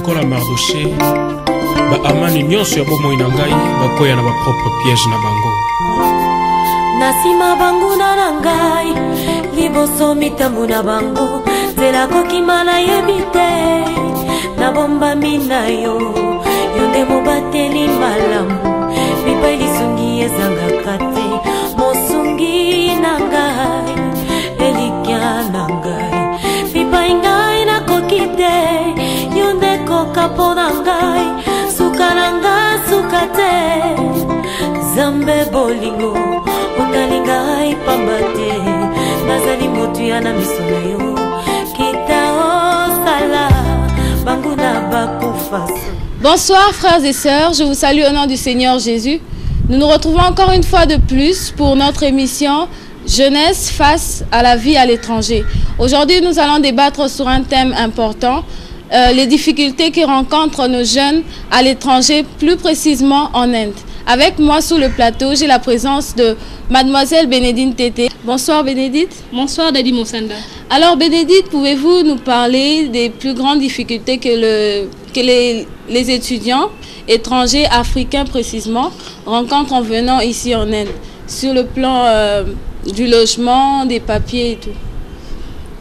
lokola Mardoché ba amani nyonso ya bomoi na ngai bakoya na ba propre piège na bango. Nasima bangu na ngai liboso mitambu na bango zela kokima na yebite na bomba minayo yonde mobateli malamu bipa ilisungi ezanga kate mosungi na ngai elikya na ngai bipa ingai na kokite yonde kokapo na ngai suka na ngai sukate zambe bolingo ongalingai pambate nazali motu ya na miso na yo kita osala bangu na bakufaso. Bonsoir frères et sœurs, je vous salue au nom du Seigneur Jésus. Nous nous retrouvons encore une fois de plus pour notre émission Jeunesse face à la vie à l'étranger. Aujourd'hui, nous allons débattre sur un thème important, les difficultés que rencontrent nos jeunes à l'étranger, plus précisément en Inde. Avec moi sur le plateau, j'ai la présence de Mademoiselle Bénédine Tété. Bonsoir Bénédicte. Bonsoir Dadi Moussanda. Alors Bénédicte, pouvez-vous nous parler des plus grandes difficultés que les étudiants étrangers, africains précisément, rencontrent en venant ici en Inde, sur le plan du logement, des papiers et tout?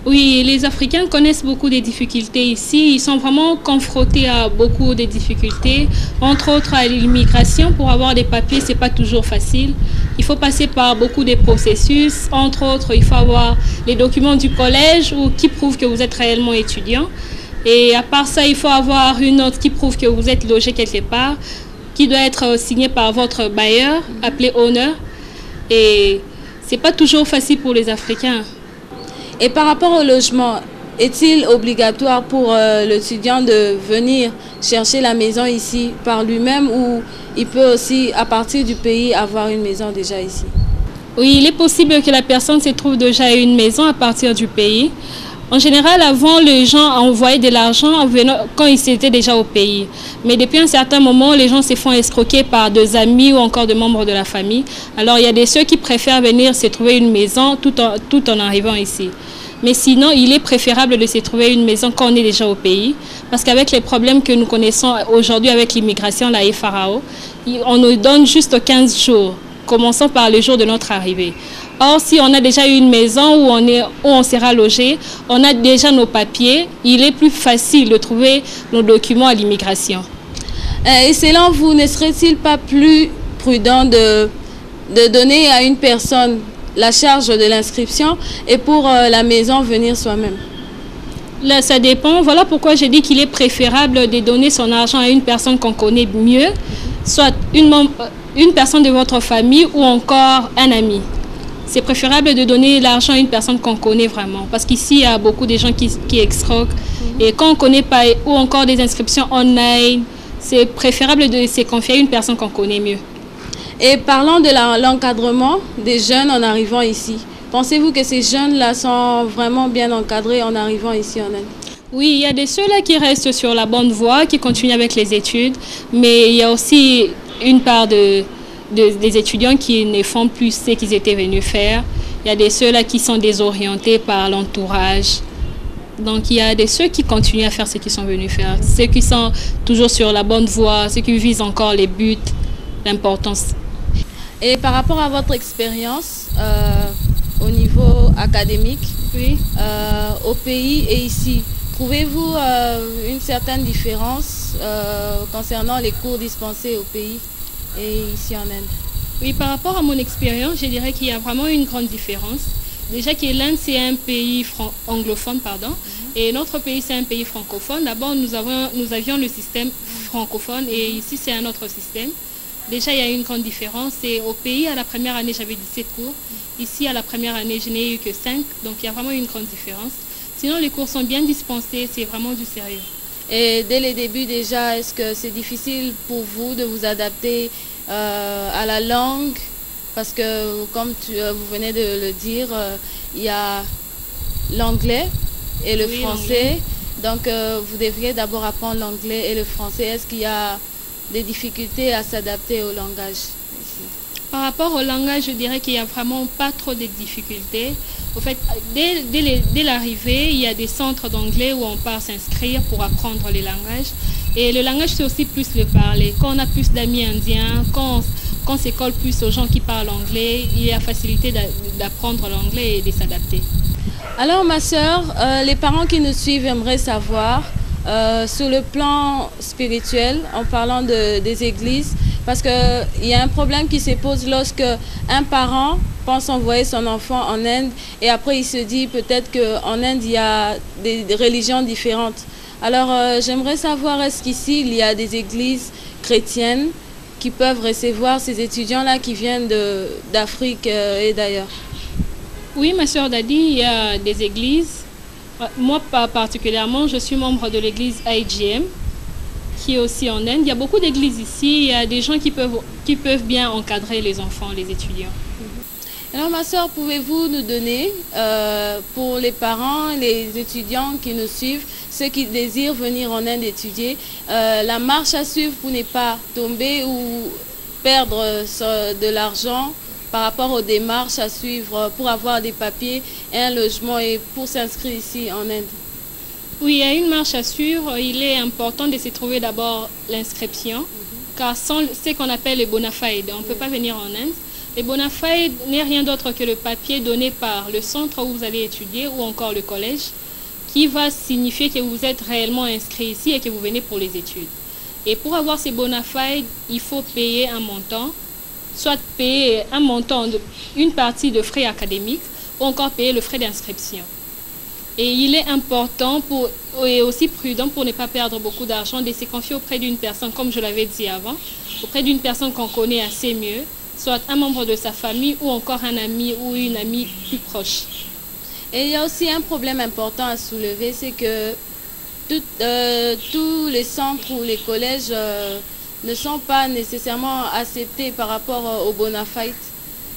Oui, les Africains connaissent beaucoup de difficultés ici. Ils sont vraiment confrontés à beaucoup de difficultés, entre autres à l'immigration. Pour avoir des papiers, ce n'est pas toujours facile. Il faut passer par beaucoup de processus. Entre autres, il faut avoir les documents du collège ou qui prouvent que vous êtes réellement étudiant. Et à part ça, il faut avoir une note qui prouve que vous êtes logé quelque part, qui doit être signée par votre bailleur, appelé honneur. Et ce n'est pas toujours facile pour les Africains. Et par rapport au logement, est-il obligatoire pour l'étudiant de venir chercher la maison ici par lui-même ou il peut aussi, à partir du pays, avoir une maison déjà ici? Oui, il est possible que la personne se trouve déjà une maison à partir du pays. En général, avant, les gens envoyaient de l'argent quand ils étaient déjà au pays. Mais depuis un certain moment, les gens se font escroquer par des amis ou encore des membres de la famille. Alors, il y a des ceux qui préfèrent venir se trouver une maison tout en arrivant ici. Mais sinon, il est préférable de se trouver une maison quand on est déjà au pays. Parce qu'avec les problèmes que nous connaissons aujourd'hui avec l'immigration, la FARAO, on nous donne juste 15 jours, commençant par le jour de notre arrivée. Or, si on a déjà eu une maison où on sera logé, on a déjà nos papiers, il est plus facile de trouver nos documents à l'immigration. Et selon vous, ne serait-il pas plus prudent de donner à une personne la charge de l'inscription et pour la maison venir soi-même? Là, ça dépend. Voilà pourquoi j'ai dit qu'il est préférable de donner son argent à une personne qu'on connaît mieux, soit une personne de votre famille ou encore un ami. C'est préférable de donner l'argent à une personne qu'on connaît vraiment. Parce qu'ici, il y a beaucoup de gens qui escroquent. Et quand on ne connaît pas, ou encore des inscriptions online, c'est préférable de se confier à une personne qu'on connaît mieux. Et parlant de l'encadrement des jeunes en arrivant ici, pensez-vous que ces jeunes-là sont vraiment bien encadrés en arrivant ici en Inde? Oui, il y a des ceux-là qui restent sur la bonne voie, qui continuent avec les études. Mais il y a aussi une part des étudiants qui ne font plus ce qu'ils étaient venus faire. Il y a des ceux-là qui sont désorientés par l'entourage. Donc il y a des ceux qui continuent à faire ce qu'ils sont venus faire. Ceux qui sont toujours sur la bonne voie, ceux qui visent encore les buts, l'importance. Et par rapport à votre expérience au niveau académique, oui. Au pays et ici, trouvez-vous une certaine différence concernant les cours dispensés au pays et ici en Inde? Oui, par rapport à mon expérience, je dirais qu'il y a vraiment une grande différence. Déjà que l'Inde, c'est un pays anglophone, et notre pays, c'est un pays francophone. D'abord, nous avions le système francophone et ici, c'est un autre système. Déjà, il y a une grande différence. Et au pays, à la première année, j'avais 17 cours. Ici, à la première année, je n'ai eu que 5. Donc, il y a vraiment une grande différence. Sinon, les cours sont bien dispensés. C'est vraiment du sérieux. Et dès les débuts déjà, est-ce que c'est difficile pour vous de vous adapter à la langue? Parce que, comme vous venez de le dire, il y a l'anglais et le français. Donc, vous devriez d'abord apprendre l'anglais et le français. Est-ce qu'il y a des difficultés à s'adapter au langage ici? Par rapport au langage, je dirais qu'il n'y a vraiment pas trop de difficultés. Au fait, dès l'arrivée, il y a des centres d'anglais où on part s'inscrire pour apprendre les langages. Et le langage, c'est aussi plus le parler. Quand on a plus d'amis indiens, quand on s'école plus aux gens qui parlent anglais, il y a facilité d'apprendre l'anglais et de s'adapter. Alors ma sœur, les parents qui nous suivent aimeraient savoir, sur le plan spirituel, en parlant des églises, parce qu'il y a un problème qui se pose lorsque un parent pense envoyer son enfant en Inde et après il se dit peut-être qu'en Inde il y a des religions différentes. Alors j'aimerais savoir, est-ce qu'ici il y a des églises chrétiennes qui peuvent recevoir ces étudiants-là qui viennent d'Afrique et d'ailleurs? Oui, ma soeur Dadi, il y a des églises. Moi, particulièrement, je suis membre de l'église IGM, qui est aussi en Inde. Il y a beaucoup d'églises ici. Il y a des gens qui peuvent bien encadrer les enfants, les étudiants. Alors, ma soeur, pouvez-vous nous donner, pour les parents, les étudiants qui nous suivent, ceux qui désirent venir en Inde étudier, la marche à suivre pour ne pas tomber ou perdre de l'argent par rapport aux démarches à suivre pour avoir des papiers et un logement et pour s'inscrire ici en Inde? Oui, il y a une marche à suivre. Il est important de se trouver d'abord l'inscription, car sans ce qu'on appelle les bona fides, on ne peut pas venir en Inde. Les bona fides n'est rien d'autre que le papier donné par le centre où vous allez étudier ou encore le collège, qui va signifier que vous êtes réellement inscrit ici et que vous venez pour les études. Et pour avoir ces bona fides, il faut payer un montant, soit payer un montant, une partie de frais académiques, ou encore payer le frais d'inscription. Et il est important et aussi prudent pour ne pas perdre beaucoup d'argent de se confier auprès d'une personne, comme je l'avais dit avant, auprès d'une personne qu'on connaît assez mieux, soit un membre de sa famille ou encore un ami ou une amie plus proche. Et il y a aussi un problème important à soulever, c'est que tous les centres ou les collèges ne sont pas nécessairement acceptés par rapport aux bona fides.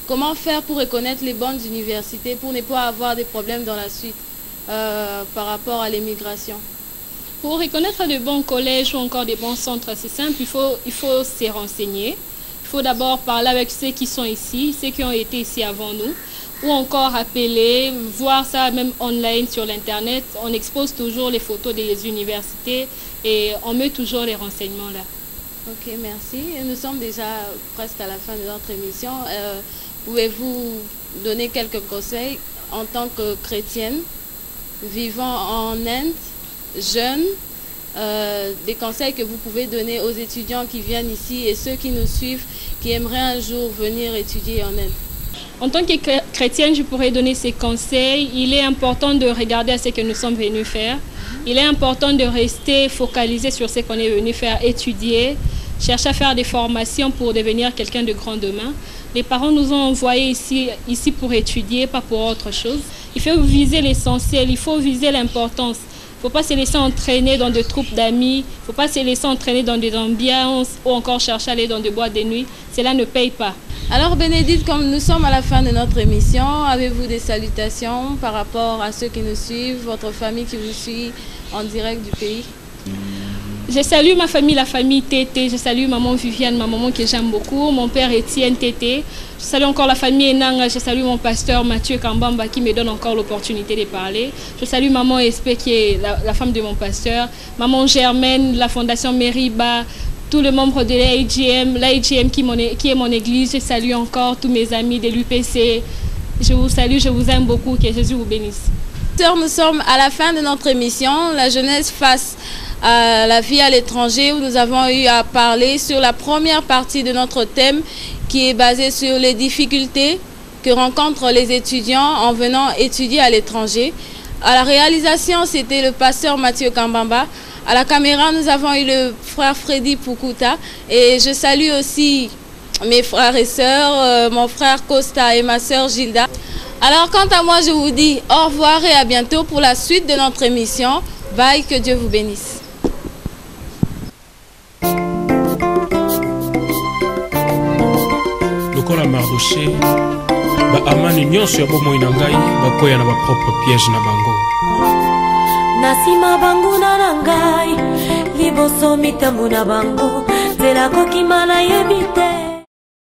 Comment faire pour reconnaître les bonnes universités pour ne pas avoir des problèmes dans la suite par rapport à l'immigration? Pour reconnaître de bons collèges ou encore des bons centres, c'est simple, il faut se renseigner. Il faut d'abord parler avec ceux qui sont ici, ceux qui ont été ici avant nous, ou encore appeler, voir ça même online sur l'internet. On expose toujours les photos des universités et on met toujours les renseignements là. Ok, merci. Nous sommes déjà presque à la fin de notre émission. Pouvez-vous donner quelques conseils en tant que chrétienne, vivant en Inde, jeune, des conseils que vous pouvez donner aux étudiants qui viennent ici et ceux qui nous suivent, qui aimeraient un jour venir étudier en Inde? En tant que chrétienne, je pourrais donner ces conseils. Il est important de regarder à ce que nous sommes venus faire. Il est important de rester focalisé sur ce qu'on est venu faire, étudier, chercher à faire des formations pour devenir quelqu'un de grand demain. Les parents nous ont envoyés ici pour étudier, pas pour autre chose. Il faut viser l'essentiel, il faut viser l'importance. Il ne faut pas se laisser entraîner dans des troupes d'amis, il ne faut pas se laisser entraîner dans des ambiances ou encore chercher à aller dans des boîtes de nuit. Cela ne paye pas. Alors Bénédicte, comme nous sommes à la fin de notre émission, avez-vous des salutations par rapport à ceux qui nous suivent, votre famille qui vous suit en direct du pays? Je salue ma famille, la famille Tété. Je salue maman Viviane, ma maman que j'aime beaucoup, mon père Étienne Tété. Je salue encore la famille Enanga. Je salue mon pasteur Mathieu Kambamba qui me donne encore l'opportunité de parler. Je salue maman Espé qui est la femme de mon pasteur, maman Germaine, la fondation Meriba, tous les membres de l'IGM qui est mon église. Je salue encore tous mes amis de l'UPC. Je vous salue, je vous aime beaucoup. Que Jésus vous bénisse. Nous sommes à la fin de notre émission, la jeunesse face à la vie à l'étranger, où nous avons eu à parler sur la première partie de notre thème qui est basée sur les difficultés que rencontrent les étudiants en venant étudier à l'étranger. À la réalisation, c'était le pasteur Mathieu Kambamba. À la caméra, nous avons eu le frère Freddy Pukuta. Et je salue aussi mes frères et sœurs, mon frère Costa et ma sœur Gilda. Alors, quant à moi, je vous dis au revoir et à bientôt pour la suite de notre émission. Bye, que Dieu vous bénisse. Lokola Mardoché, amani nyonso ya bomoi na ngai bakoya na ba propre piège na bango. Nasima bangu na ngai liboso mitambu na bango zela kokima na yebite.